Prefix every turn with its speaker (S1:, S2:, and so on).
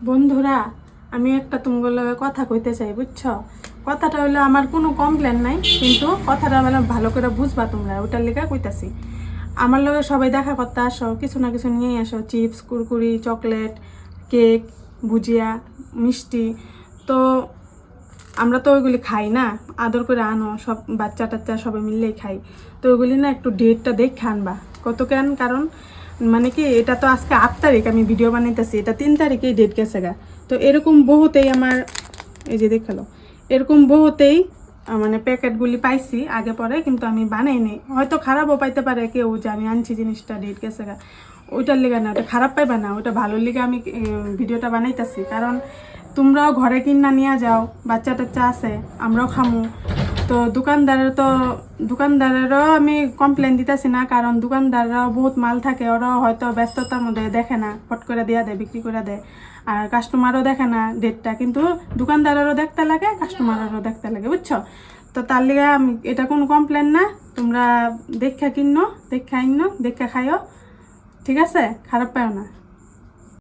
S1: বন্ধুরা, আমি একটা তোমার লগে কথা কইতে চাই, বুঝছো? কথাটা হলো আমার কোনো কমপ্লেন নাই, কিন্তু কথাটা মানে ভালো করে বুঝবা তোমরা, ওটার লেগে কইতাছি। আমার লগে সবাই দেখা করতে আসো, কিছু না কিছু নিয়ে আসো, চিপস, কুরকুরি, চকলেট, কেক, ভুজিয়া, মিষ্টি। তো আমরা তো ওইগুলি খাই না, আদর করে আনো, সব বাচ্চা টাচ্চা সবাই মিললেই খাই। তো ওইগুলি না একটু ডেটটা দেখে আনবা। কত কেন? কারণ মানে কি, এটা তো আজকে 8 তারিখ আমি ভিডিও বানাইতেছি, এটা 3 তারিখেই ডেট গেছে গা। তো এরকম বহুতেই আমার, এই যে দেখালো, এরকম বহুতেই মানে প্যাকেটগুলি পাইছি আগে পরে, কিন্তু আমি বানাইনি। হয়তো খারাপও পাইতে পারে কেউ, যে আমি আনছি জিনিসটা ডেট গেছে গা, ওইটার লিগে না, ওটা খারাপ পাইবা না, ওটা ভালোর লিগে আমি ভিডিওটা বানাইতেছি। কারণ তোমরাও ঘরে কিনা নিয়ে যাও, বাচ্চা টাচ্চা আছে, আমরাও খামু। তো দোকানদারেরও আমি কমপ্লেন দিতেছি না, কারণ দোকানদাররাও বহুত মাল থাকে, ওরাও হয়তো ব্যস্ততার মধ্যে দেখে না, ফট করে দেওয়া দেয়, বিক্রি করে দেয়। আর কাস্টমারও দেখে না ডেটটা, কিন্তু দোকানদারেরও দেখতে লাগে, কাস্টমারেরও দেখতে লাগে, বুঝছো? তো তার লিগে আমি, এটা কোনো কমপ্লেন না। তোমরা দেখা কিনো, দেখা খাইও, ঠিক আছে? খারাপ পাও না।